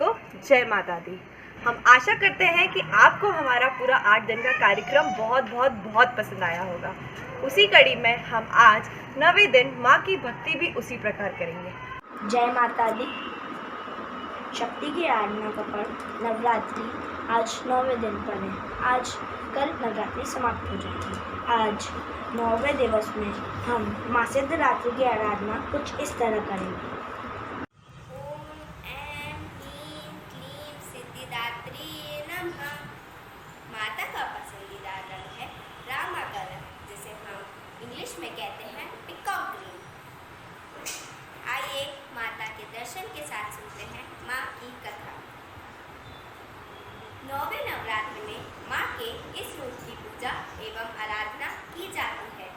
को जय माता दी। हम आशा करते हैं कि आपको हमारा पूरा 8 दिन का कार्यक्रम बहुत पसंद आया होगा। उसी कड़ी में हम आज 9वें दिन माँ की भक्ति भी उसी प्रकार करेंगे। जय माता दी। शक्ति की आराधना का पर्व नवरात्रि आज 9वें दिन पर है। कल नवरात्रि समाप्त हो जाएगी। आज 9वें दिवस में हम माँ सिद्धिदात्री की आराधना कुछ इस तरह करेंगे। ओम ऐं ह्रीं क्लीं सिद्धिदात्री नमः। माता का पसंदीदा रंग है रामा का रंग, जिसे हम इंग्लिश में कहते हैं पीकॉक ग्रीन। आइए माता के दर्शन के साथ सुनते हैं माँ की कथा। 9वें नवरात्र में माँ के इस रूप की पूजा एवं आराधना की जाती है।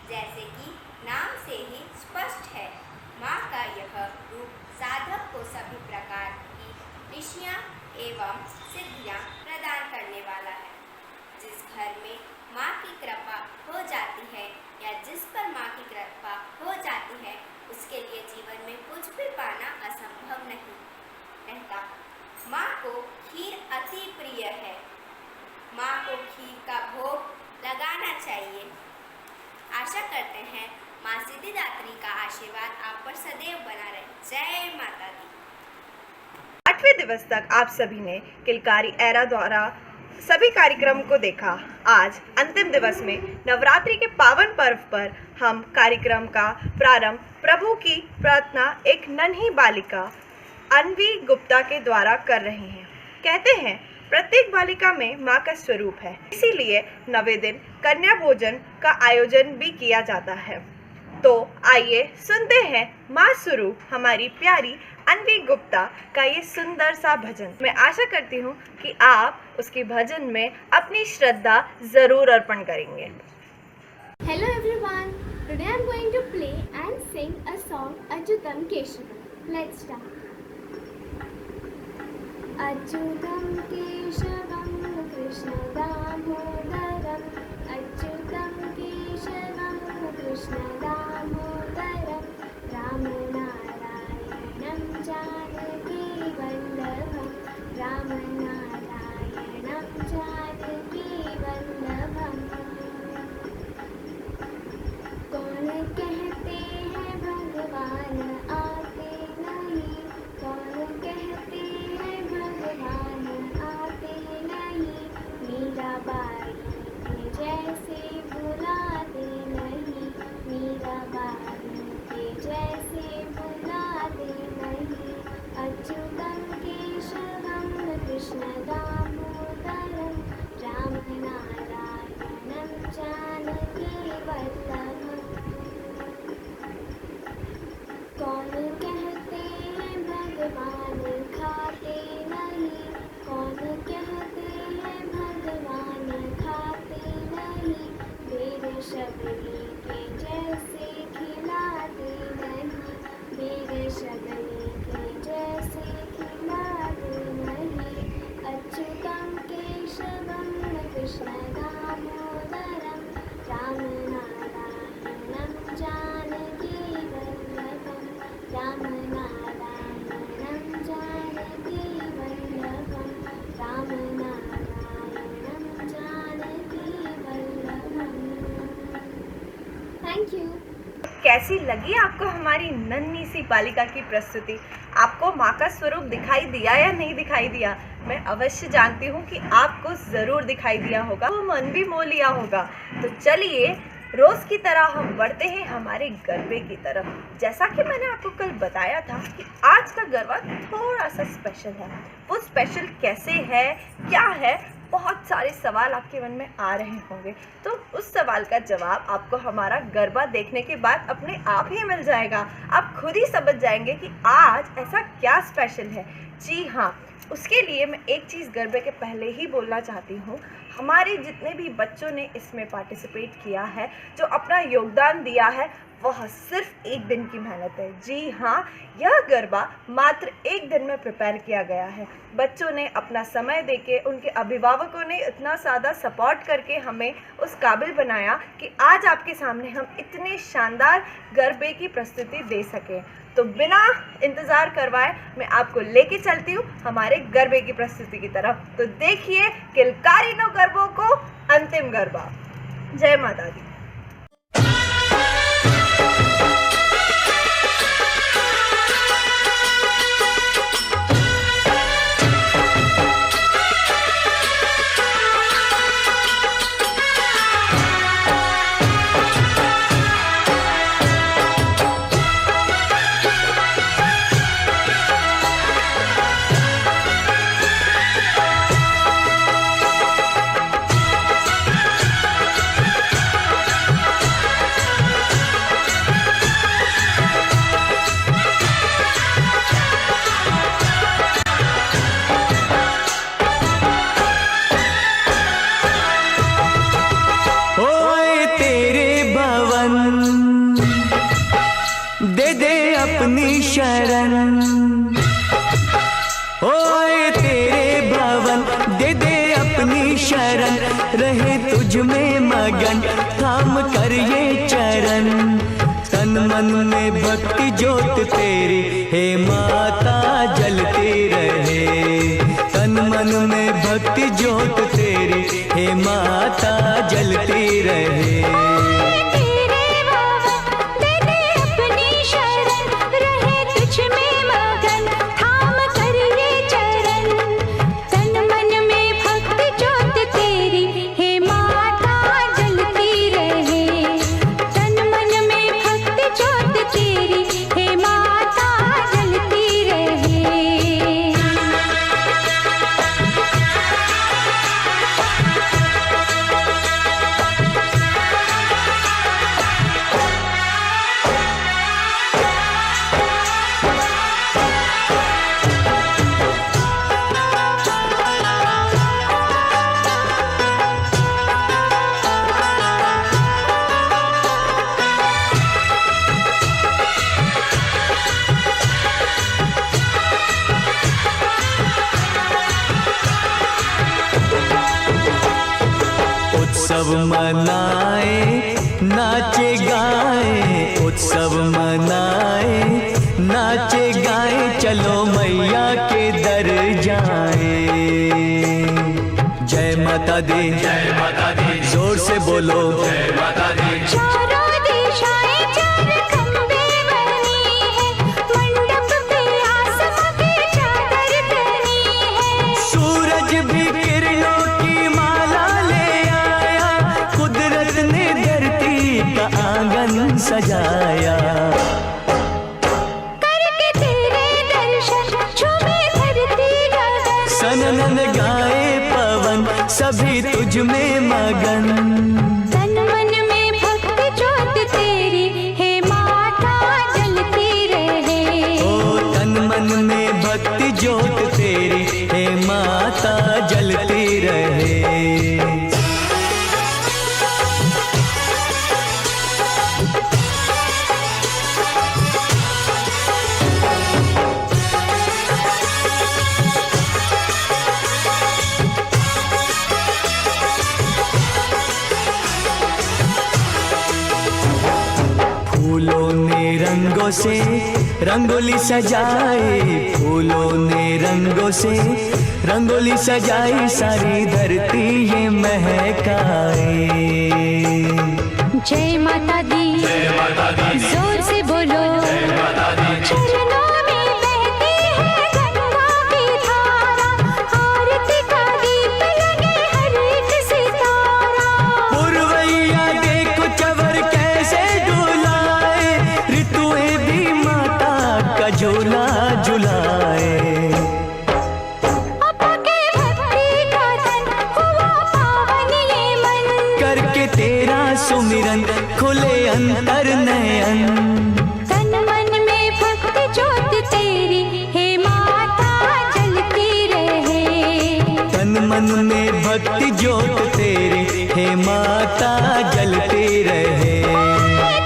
जैसे कि नाम से ही स्पष्ट है, माँ का यह रूप साधक को सभी प्रकार की ऋषियाँ एवं सिद्धियाँ प्रदान करने वाला है। जिस घर में माँ की कृपा हो जाती है या जिस पर माँ की कृपा हो जाती है, उसके लिए जीवन में कुछ भी पाना असंभव नहीं रहता। माँ को खीर अति प्रिय है। माँ को खीर का भोग लगाना चाहिए। आशा करते हैं माँ सिद्धिदात्री का आशीर्वाद आप पर सदैव बना रहे। जय माता दी। 8वें दिवस तक आप सभी ने किलकारी एरा द्वारा सभी कार्यक्रम को देखा। आज अंतिम दिवस में नवरात्रि के पावन पर्व पर हम कार्यक्रम का प्रारंभ प्रभु की प्रार्थना एक नन्ही बालिका अन्वी गुप्ता के द्वारा कर रहे हैं। कहते हैं प्रत्येक बालिका में माँ का स्वरूप है, इसीलिए 9वें दिन कन्या भोजन का आयोजन भी किया जाता है। तो आइए सुनते हैं माँ स्वरूप हमारी प्यारी अन्वी गुप्ता का ये सुंदर सा भजन। मैं आशा करती हूँ कि आप उसके भजन में अपनी श्रद्धा जरूर अर्पण करेंगे। Hello everyone, today I am going to play and sing a song Achyutam Keshavam. Let's start. Achyutam Keshavam Krishna Damodaram, Achyutam Keshavam Krishna Damodaram, Rama Narayanam Janaki Vallabham, Rama Narayanam Janaki Vallabham। कौन कहते हैं भगवान आते नहीं, कौन कहते हैं भगवान आते नहीं, मीराबाई के जैसे बुलाते नहीं, मीराबाई के जैसे बुलाते नहीं। अच्युतम केशवम कृष्ण दामोदरम, राम नारायणम जानकी वल्लभम। कौन कहते हैं भगवान खाते नहीं, कौन कहते हैं भगवान खाते नहीं, मेरे शबरी के जैसे खिलाते नहीं, मेरे शबरी के जैसे खिलाते नहीं। अच्युतम केशवम कृष्ण दामोदरम, राम नारायणम जानकी वल्लभम, राम नारायणम जानकी वल्लभम, राम नारायणम जानकी वल्लभम। Thank you. कैसी लगी आपको हमारी नन्ही सी बालिका की प्रस्तुति? आपको माँ का स्वरूप दिखाई दिया या नहीं दिखाई दिया? मैं अवश्य जानती हूँ कि आपको ज़रूर दिखाई दिया होगा, वो मन भी मोह लिया होगा। तो चलिए रोज़ की तरह हम बढ़ते हैं हमारे गरबे की तरफ। जैसा कि मैंने आपको कल बताया था कि आज का गरबा थोड़ा सा स्पेशल है। वो स्पेशल कैसे है, क्या है, बहुत सारे सवाल आपके मन में आ रहे होंगे। तो उस सवाल का जवाब आपको हमारा गरबा देखने के बाद अपने आप ही मिल जाएगा। आप खुद ही समझ जाएंगे कि आज ऐसा क्या स्पेशल है। जी हाँ, उसके लिए मैं एक चीज़ गरबे के पहले ही बोलना चाहती हूँ। हमारे जितने भी बच्चों ने इसमें पार्टिसिपेट किया है, जो अपना योगदान दिया है, वह सिर्फ एक दिन की मेहनत है। जी हाँ, यह गरबा मात्र एक दिन में प्रिपेयर किया गया है। बच्चों ने अपना समय देके, उनके अभिभावकों ने इतना ज़्यादा सपोर्ट करके हमें उस काबिल बनाया कि आज आपके सामने हम इतने शानदार गरबे की प्रस्तुति दे सकें। तो बिना इंतज़ार करवाए मैं आपको लेके चलती हूँ हमारे गरबे की प्रस्तुति की तरफ। तो देखिए किलकारी नो गरबों को अंतिम गरबा। जय माता दी। दे दे अपनी शरण, ओए तेरे भवन दे दे अपनी शरण, रहे तुझ में मगन थाम कर ये चरण। तन मन में भक्ति ज्योत तेरी हे माता जलती रहे, तन मन में भक्ति ज्योत तेरी हे माता जलती रहे। उत्सव मनाए नाचे गाए, उत्सव मनाए नाचे गाए, चलो मैया के दर जाए। जय माता दी, जय माता दी, जोर से बोलो जय माता दी। सूरज भी किरणों की माला ले आया, कुदरत ने धरती का आंगन सजाया। करके तेरे दर्शन झूमे धरती गगन, सनन गाए पवन सभी तुझ में मगन। तन मन में भक्ति ज्योत तेरी हे माता जलती रहे, ओ तन मन में भक्ति ज्योत तेरी हे माता जलती रहे। फूलों ने रंगों से रंगोली सजाए, फूलों ने रंगों से रंगोली सजाई, सारी धरती ये महकाए। जय माता दी, जय माता दी, जोर से बोलो जय माता दी। चरणों में बहती है गंगा की धारा, आरती का दीप लगे हर एक सितारा। पुरवैया देखो चवर कैसे डुलाए, ऋतुएं भी माता का झूला झुलाए। अपा के भक्ति का धन हुआ पावन ये मन, करके तेरा सुमिरन खुले अंतर नयन। तन मन में भक्ति ज्योत तेरी हे माता जलती रहे, तन मन में भक्ति भक्ति ज्योत तेरे हे माता जलती रहे।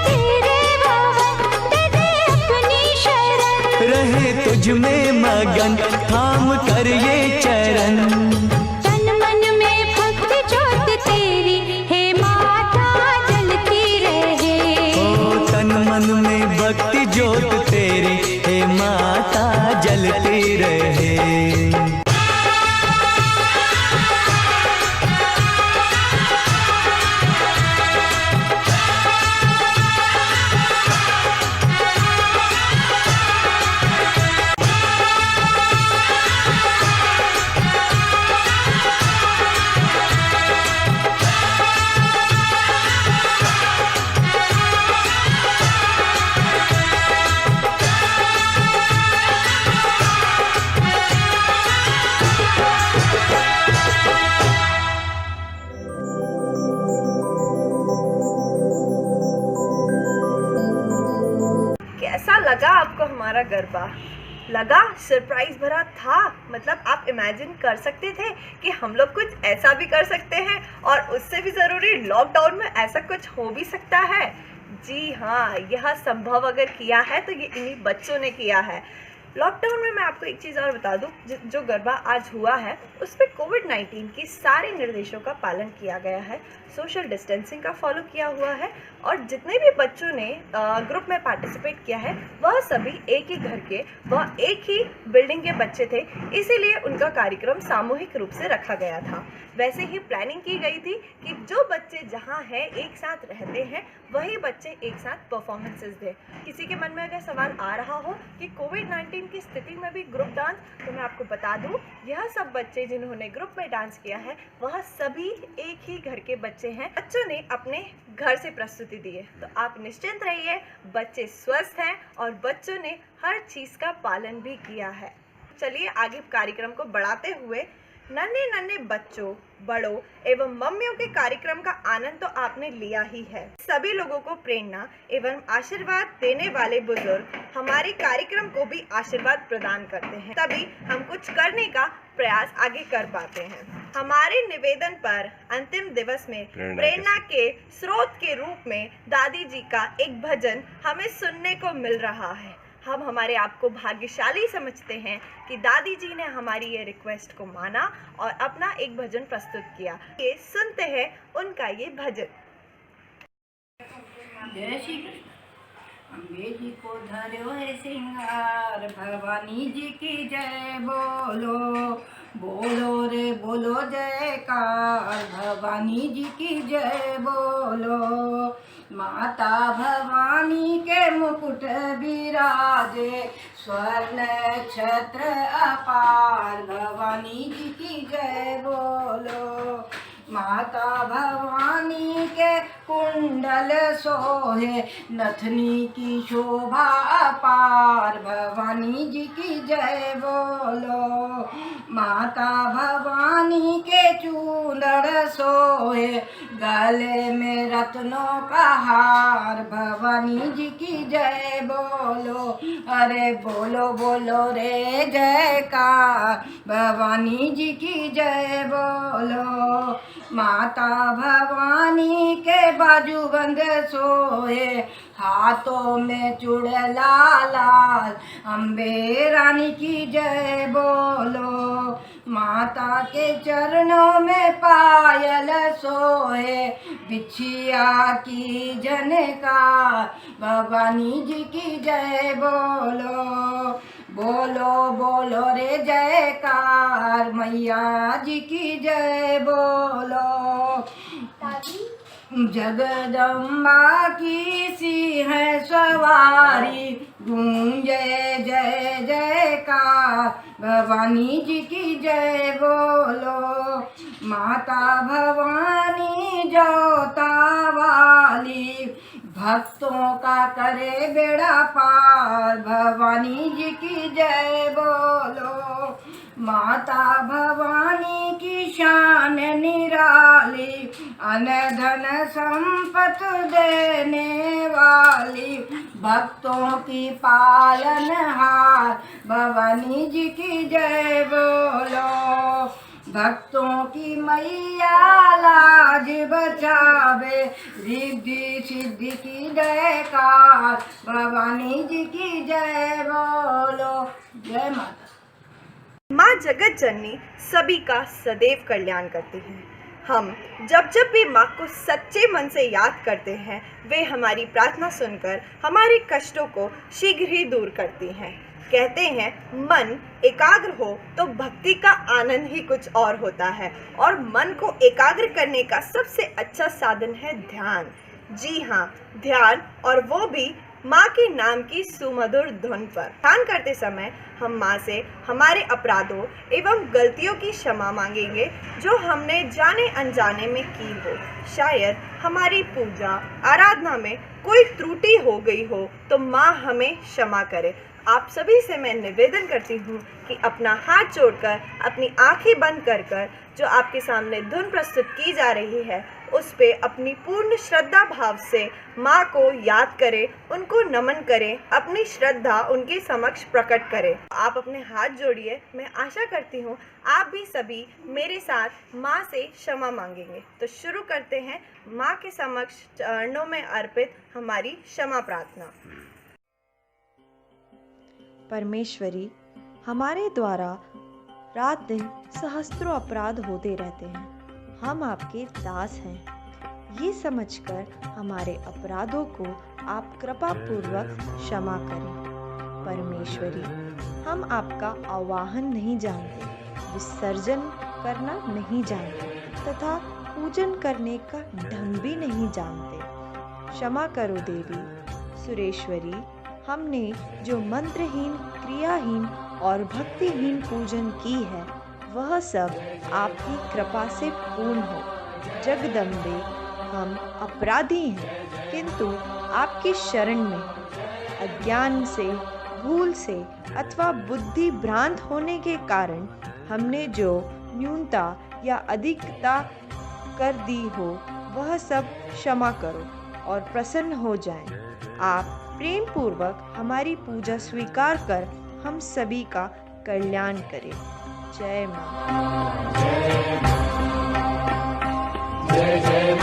तेरे भवन दे दे अपनी शरण, रहे तुझ में मगन थाम कर ये चरण। तन मन में भक्ति ज्योत तेरी हे माता जलती रहे। ओ तन मन में भक्ति ज्योत तेरे हे माता जलती रहे। कैसा लगा आपको हमारा गरबा? लगा सरप्राइज भरा था? मतलब आप इमेजिन कर सकते थे कि हम लोग कुछ ऐसा भी कर सकते हैं और उससे भी ज़रूरी लॉकडाउन में ऐसा कुछ हो भी सकता है? जी हाँ, यह संभव अगर किया है तो ये इन्हीं बच्चों ने किया है। लॉकडाउन में मैं आपको एक चीज़ और बता दूं, जो गरबा आज हुआ है उस पर कोविड-19 की सारे निर्देशों का पालन किया गया है, सोशल डिस्टेंसिंग का फॉलो किया हुआ है और जितने भी बच्चों ने ग्रुप में पार्टिसिपेट किया है वह सभी एक ही घर के, वह एक ही बिल्डिंग के बच्चे थे, इसीलिए उनका कार्यक्रम सामूहिक रूप से रखा गया था। वैसे ही प्लानिंग की गई थी कि जो बच्चे जहाँ हैं एक साथ रहते हैं वही बच्चे एक साथ परफॉर्मेंसेस दें। किसी के मन में अगर सवाल आ रहा हो कि कोविड-19 की स्थिति में भी ग्रुप डांस, तो मैं आपको बता दूं, यह सब बच्चे जिन्होंने ग्रुप में डांस किया है वह सभी एक ही घर के बच्चे हैं। बच्चों ने अपने घर से प्रस्तुति दी है, तो आप निश्चिंत रहिए, बच्चे स्वस्थ हैं और बच्चों ने हर चीज़ का पालन भी किया है। चलिए आगे कार्यक्रम को बढ़ाते हुए, नन्हे नन्हे बच्चों, बड़ों एवं मम्मियों के कार्यक्रम का आनंद तो आपने लिया ही है। सभी लोगों को प्रेरणा एवं आशीर्वाद देने वाले बुजुर्ग हमारे कार्यक्रम को भी आशीर्वाद प्रदान करते हैं, तभी हम कुछ करने का प्रयास आगे कर पाते हैं। हमारे निवेदन पर अंतिम दिवस में प्रेरणा के स्रोत के रूप में दादी जी का एक भजन हमें सुनने को मिल रहा है। हम हमारे आप को भाग्यशाली समझते हैं कि दादी जी ने हमारी ये रिक्वेस्ट को माना और अपना एक भजन प्रस्तुत किया। ये सुनते हैं उनका ये भजन। जय श्री कृष्ण। अम्बे जी को धर्यो है सिंगार, भवानी जी की जय बोलो, बोलो रे बोलो जयकार, भवानी जी की जय बोलो। माता भवानी के मुकुट विराजे, स्वर्ण छत्र अपार, भवानी जी की जय बोलो। माता भवानी के कुंडल सोहे, नथनी की शोभा अपार, भवानी जी की जय बोलो। माता भवानी के चूंदड़ सोहे, गले में रत्नों का हार, भवानी जी की जय बोलो। अरे बोलो बोलो रे जयकार, भवानी जी की जय बोलो। माता भवानी के बाजूबंद सोए, हाथों में चूड़ला लाल, अम्बे रानी की जय बोलो। माता के चरणों में पायल सोए, बिछिया की झनकार, भवानी जी की जय बोलो। बोलो बोलो रे जयकार, मैया जी की जय बोलो। जगदम्बा की सी है सवारी, गूंजे जय जयकार, भवानी जी की जय बोलो। माता भवानी जोता वाली, भक्तों का करे बेड़ा पार, भवानी जी की जय बोलो। माता भवानी की शान निराली, अन धन संपत देने वाली, भक्तों की पालनहार, भवानी जी की जय बोलो। भक्तों की मैया लाज बचावे, रिद्धि सिद्धि की जयकार, भवानी जी की जय बोलो। जय माता। माँ जगत जननी सभी का सदैव कल्याण करती हैं। हम जब जब भी माँ को सच्चे मन से याद करते हैं, वे हमारी प्रार्थना सुनकर हमारे कष्टों को शीघ्र ही दूर करती हैं। कहते हैं मन एकाग्र हो तो भक्ति का आनंद ही कुछ और होता है, और मन को एकाग्र करने का सबसे अच्छा साधन है ध्यान। जी हाँ, ध्यान, और वो भी माँ के नाम की सुमधुर धुन पर। ध्यान करते समय हम माँ से हमारे अपराधों एवं गलतियों की क्षमा मांगेंगे जो हमने जाने अनजाने में की हो। शायद हमारी पूजा आराधना में कोई त्रुटि हो गई हो तो माँ हमें क्षमा करे। आप सभी से मैं निवेदन करती हूँ कि अपना हाथ जोड़कर, अपनी आंखें बंद कर कर जो आपके सामने धुन प्रस्तुत की जा रही है उस पे अपनी पूर्ण श्रद्धा भाव से माँ को याद करें, उनको नमन करें, अपनी श्रद्धा उनके समक्ष प्रकट करें। आप अपने हाथ जोड़िए। मैं आशा करती हूँ आप भी सभी मेरे साथ माँ से क्षमा मांगेंगे। तो शुरू करते हैं माँ के समक्ष चरणों में अर्पित हमारी क्षमा प्रार्थना। परमेश्वरी, हमारे द्वारा रात दिन सहस्त्रों अपराध होते रहते हैं। हम आपके दास हैं। ये समझकर हमारे अपराधों को आप कृपा पूर्वक क्षमा करें। परमेश्वरी, हम आपका आवाहन नहीं जानते, विसर्जन करना नहीं जानते तथा पूजन करने का ढंग भी नहीं जानते। क्षमा करो देवी। सुरेश्वरी, हमने जो मंत्रहीन, क्रियाहीन और भक्तिहीन पूजन की है वह सब आपकी कृपा से पूर्ण हो। जगदम्बे, हम अपराधी हैं, किंतु आपकी शरण में अज्ञान से, भूल से अथवा बुद्धि भ्रांत होने के कारण हमने जो न्यूनता या अधिकता कर दी हो वह सब क्षमा करो और प्रसन्न हो जाएं। आप प्रेम पूर्वक हमारी पूजा स्वीकार कर हम सभी का कल्याण करें। जय माँ। जय जय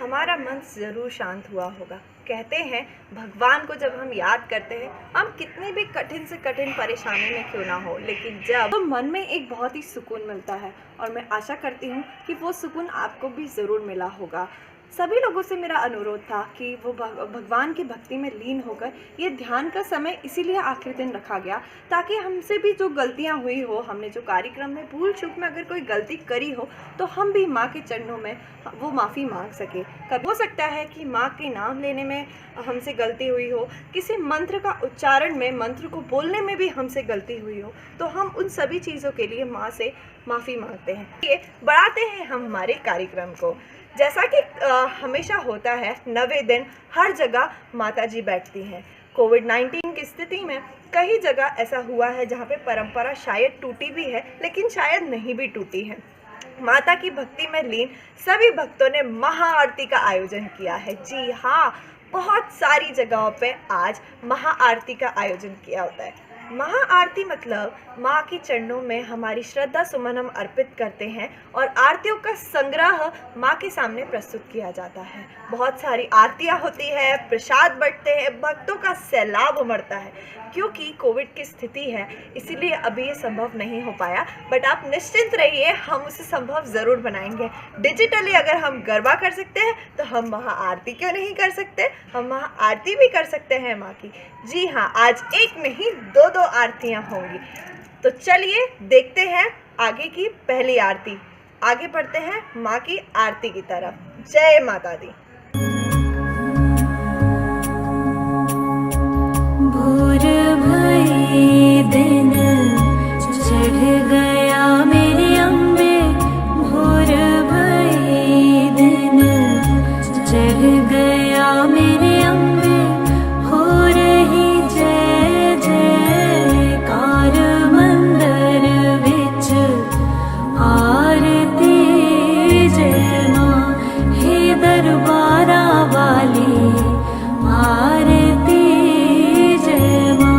हमारा मन ज़रूर शांत हुआ होगा। कहते हैं भगवान को जब हम याद करते हैं, हम कितनी भी कठिन से कठिन परेशानी में क्यों ना हो, लेकिन जब तो मन में एक बहुत ही सुकून मिलता है। और मैं आशा करती हूँ कि वो सुकून आपको भी ज़रूर मिला होगा। सभी लोगों से मेरा अनुरोध था कि वो भगवान की भक्ति में लीन होकर, ये ध्यान का समय इसीलिए आखिरी दिन रखा गया ताकि हमसे भी जो गलतियां हुई हो, हमने जो कार्यक्रम में भूल चूक में अगर कोई गलती करी हो तो हम भी माँ के चरणों में वो माफ़ी मांग सके। कब हो सकता है कि माँ के नाम लेने में हमसे गलती हुई हो, किसी मंत्र का उच्चारण में, मंत्र को बोलने में भी हमसे गलती हुई हो, तो हम उन सभी चीज़ों के लिए माँ से माफ़ी मांगते हैं। ये बढ़ाते हैं हम हमारे कार्यक्रम को। जैसा कि हमेशा होता है, 9वें दिन हर जगह माता जी बैठती हैं। कोविड-19 की स्थिति में कई जगह ऐसा हुआ है जहाँ पे परंपरा शायद टूटी भी है, लेकिन शायद नहीं भी टूटी है। माता की भक्ति में लीन सभी भक्तों ने महाआरती का आयोजन किया है। जी हाँ, बहुत सारी जगहों पे आज महाआरती का आयोजन किया होता है। महाआरती मतलब माँ के चरणों में हमारी श्रद्धा सुमन हम अर्पित करते हैं और आरतियों का संग्रह माँ के सामने प्रस्तुत किया जाता है। बहुत सारी आरतियाँ होती है, प्रसाद बंटते हैं, भक्तों का सैलाब उमड़ता है। क्योंकि कोविड की स्थिति है इसीलिए अभी ये संभव नहीं हो पाया, बट आप निश्चिंत रहिए, हम उसे संभव ज़रूर बनाएंगे। डिजिटली अगर हम गरबा कर सकते हैं तो हम महाआरती क्यों नहीं कर सकते? हम महाआरती भी कर सकते हैं माँ की। जी हाँ, आज एक नहीं दो आरतियाँ होंगी। तो चलिए देखते हैं आगे की पहली आरती। आगे बढ़ते हैं माँ की आरती की तरफ। जय माता दी। भोर भई दिन चढ़ गया मेरी अम्बे, भोर भई दिन चढ़ गया मेरी अम्बे, हो रही जय जयकार मंदिर विच आरती जय माँ, हे दरबारा वाली आरती जय माँ।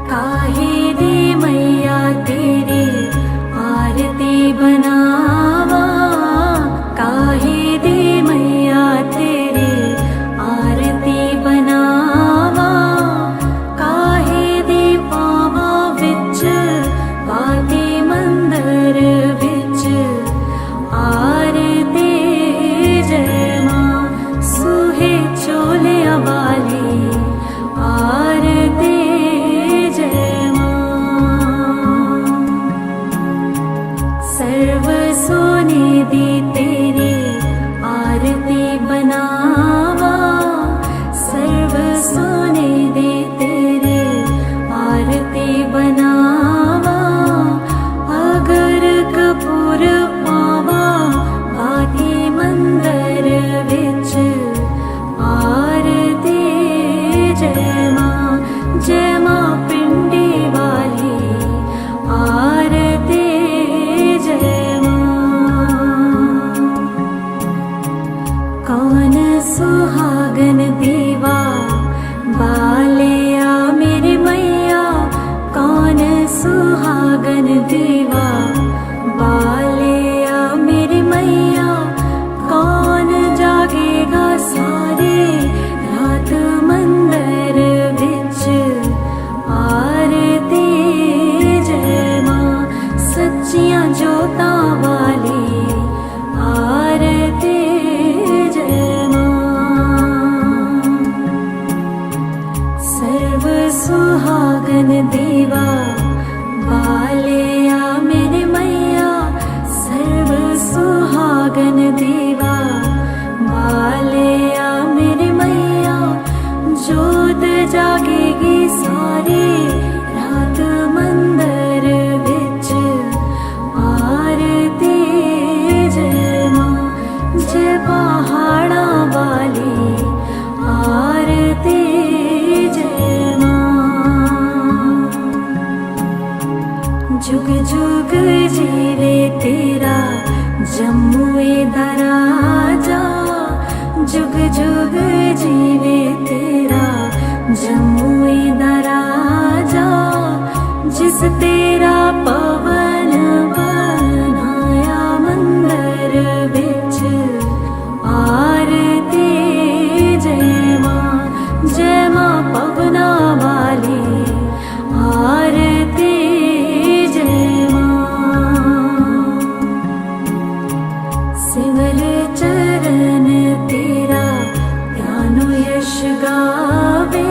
काहे दी मैया तेरी आरती बनावा, काहे दी मैया तेरी आरती बनावा, काहे दी पावा विच बाती मंदिर विच आरती जय माँ, सुहे चोलिया वाली आरती जय माँ। सर्व सोने दी तेरी आरती बनावा, सर्व सोने दी तेरी आरती बनावा, अगर कपूर पावा बाती मंदिर विच आरती जय माँ, जय माँ पिंडी वाली आरती जय माँ। कौन सुहागन दीवा बालिया मेरी मैया, कौन सुहागन दीवा बालिया मेरी मैया, कौन जागेगा सारे रात मंदिर विच आरती जय माँ, सच्चियां जोतां वाली आरती जय माँ। सर्व सुहागन दीवा बालिया मेरी मैया, सर्व सुहागन दीवा बालिया मेरी मैया, जोत जागेगी सारी रात मंदिर विच आरती जय माँ, जय पहाड़ा वाली आरती जय माँ। जुग जुग जीवे तेरा जम्मुए दराजा, जुग जुग जीवे तेरा जम्मुए दराजा, जिस तेरा पवन बनाया मंदिर विच आरती जय माँ, जय माँ पवना वाली आरती जय माँ। सिमर चरण तेरा ध्यानो यश गावे,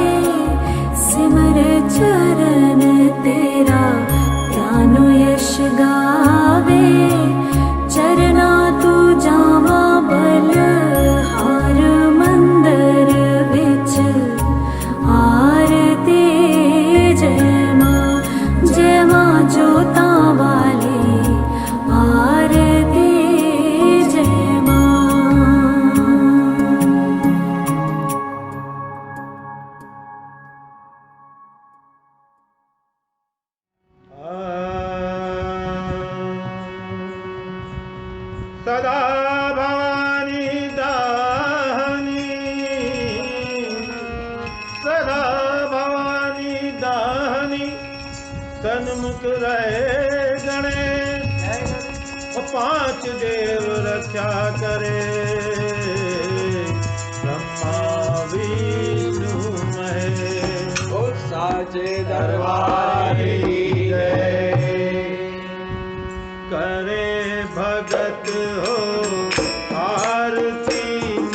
सिमर चरण तेरा ध्यानो तन मुख रहे गणे, पांच देव रक्षा करे, ब्रह्मा विष्णु महेश। ओ साचे दरबार की जय। करे भगत हो आरती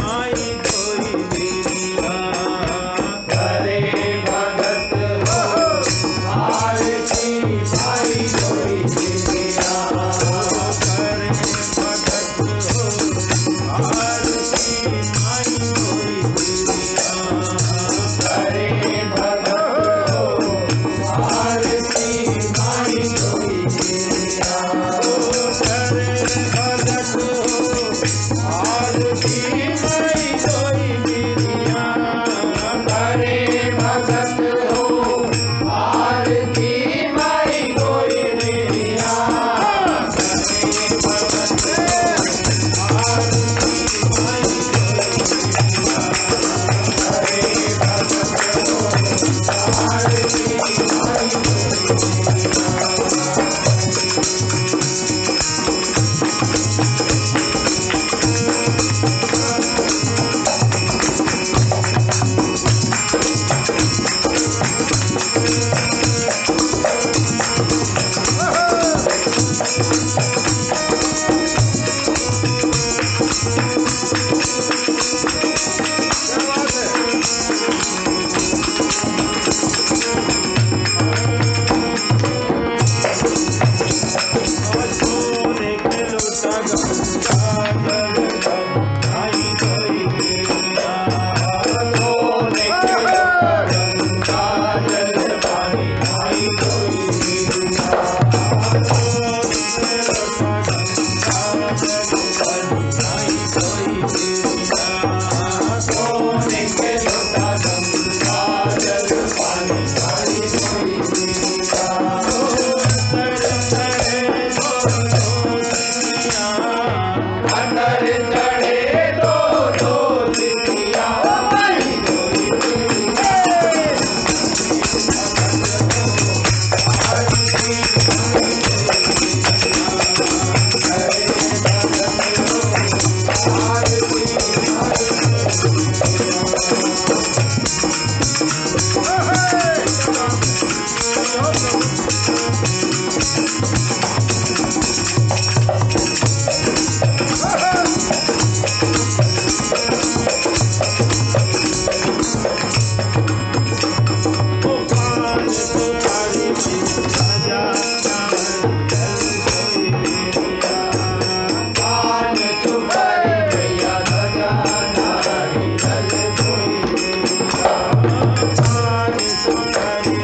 माई कोई बिना, करे भगत हो आरती माई कोई बिना, करे भगत हो आरती माई कोई बिना, करे भगत हो आरती माई कोई बिना, करे भगत हो आरती माई कोई बिना, करे भगत हो आरती माई कोई बिना, सोने के लोटा गंगा जल आई कोई बिना, सोने के गंगा जल पानी आई कोई बिना, सोने के लोटा गंगा जल आई कोई बिना, सोने के लोटा गंगा जल पानी आई कोई बिना, अंदर चढ़े दो दुनिया, अंदर चढ़े दो पान सुपर भैया ध्वजा नारी दल कोई बिना, पान सुपारी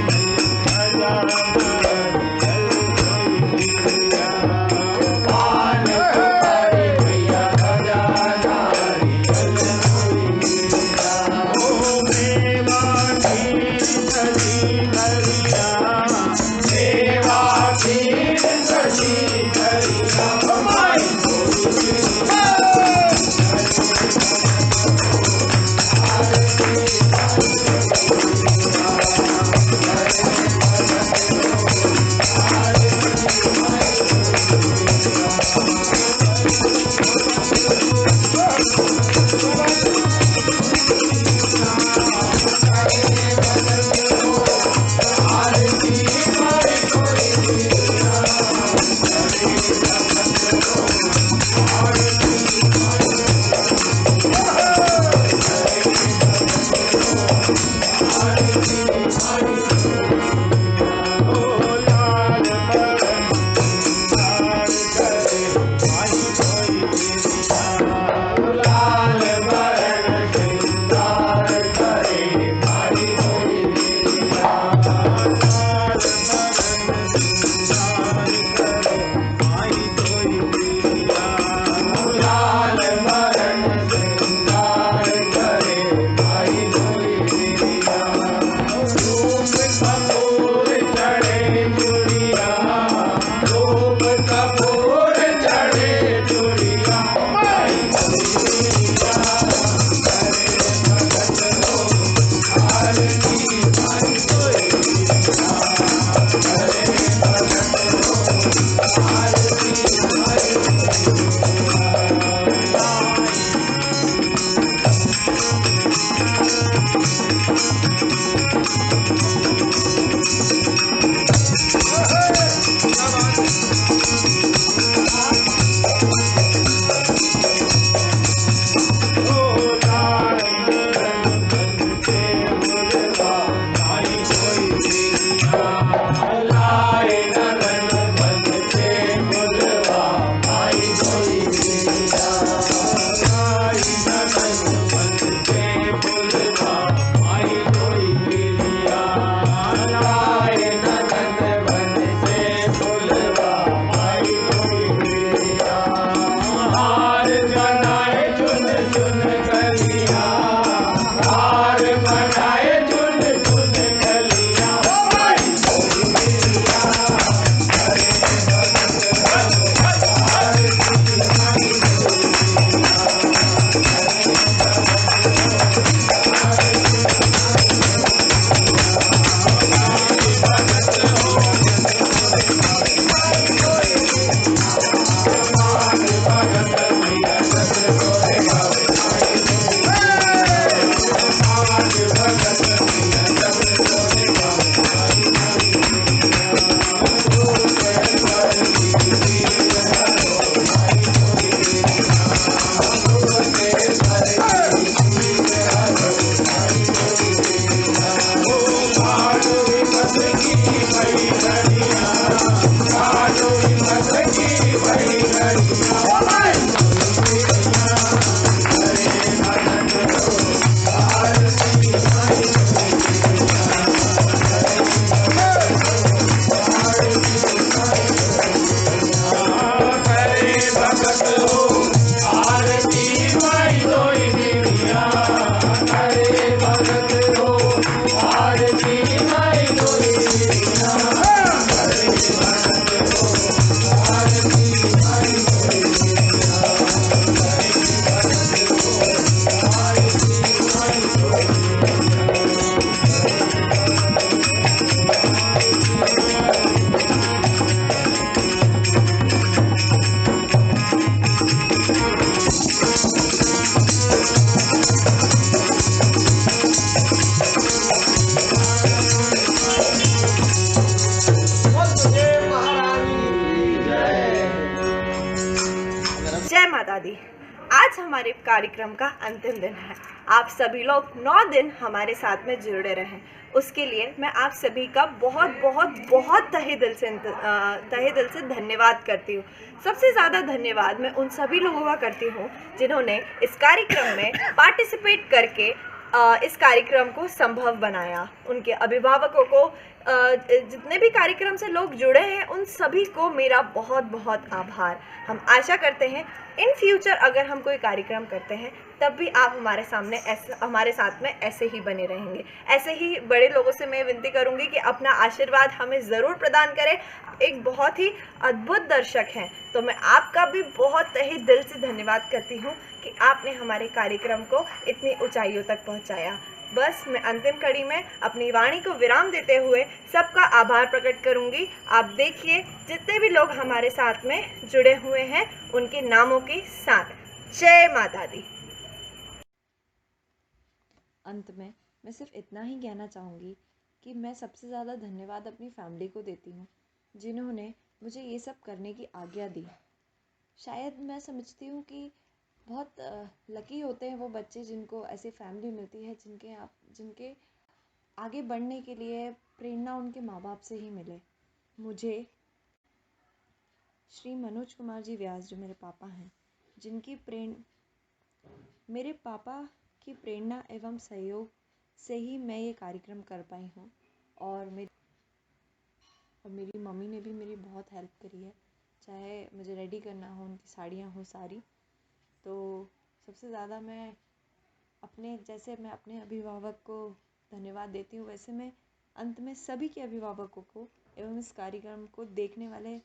जय माता दी। आज हमारे कार्यक्रम का अंतिम दिन है। आप सभी लोग 9 दिन हमारे साथ में जुड़े रहें, उसके लिए मैं आप सभी का बहुत बहुत बहुत तहे दिल से धन्यवाद करती हूँ। सबसे ज़्यादा धन्यवाद मैं उन सभी लोगों का करती हूँ जिन्होंने इस कार्यक्रम में पार्टिसिपेट करके इस कार्यक्रम को संभव बनाया। उनके अभिभावकों को, जितने भी कार्यक्रम से लोग जुड़े हैं, उन सभी को मेरा बहुत बहुत आभार। हम आशा करते हैं इन फ्यूचर अगर हम कोई कार्यक्रम करते हैं तब भी आप हमारे साथ में ऐसे ही बने रहेंगे। ऐसे ही बड़े लोगों से मैं विनती करूंगी कि अपना आशीर्वाद हमें ज़रूर प्रदान करें। एक बहुत ही अद्भुत दर्शक हैं, तो मैं आपका भी बहुत तहे दिल से धन्यवाद करती हूँ कि आपने हमारे कार्यक्रम को इतनी ऊंचाइयों तक पहुँचाया। बस मैं अंतिम कड़ी में अपनी वाणी को विराम देते हुए सबका आभार प्रकट करूंगी। आप देखिए जितने भी लोग हमारे साथ में जुड़े हुए हैं उनके नामों के साथ। जय माता दी। अंत में मैं सिर्फ इतना ही कहना चाहूँगी कि मैं सबसे ज़्यादा धन्यवाद अपनी फैमिली को देती हूँ जिन्होंने मुझे ये सब करने की आज्ञा दी। शायद मैं समझती हूँ कि बहुत लकी होते हैं वो बच्चे जिनको ऐसी फैमिली मिलती है जिनके आगे बढ़ने के लिए प्रेरणा उनके माँ बाप से ही मिले। मुझे श्री मनोज कुमार जी व्यास, जो मेरे पापा हैं, मेरे पापा की प्रेरणा एवं सहयोग से ही मैं ये कार्यक्रम कर पाई हूँ। और मेरी मम्मी ने भी मेरी बहुत हेल्प करी है, चाहे मुझे रेडी करना हो, उनकी साड़ियाँ हो सारी। तो सबसे ज़्यादा मैं अपने अभिभावक को धन्यवाद देती हूँ, वैसे मैं अंत में सभी के अभिभावकों को एवं इस कार्यक्रम को देखने वाले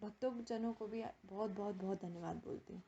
भक्तों जनों को भी बहुत बहुत बहुत धन्यवाद बोलती हूँ।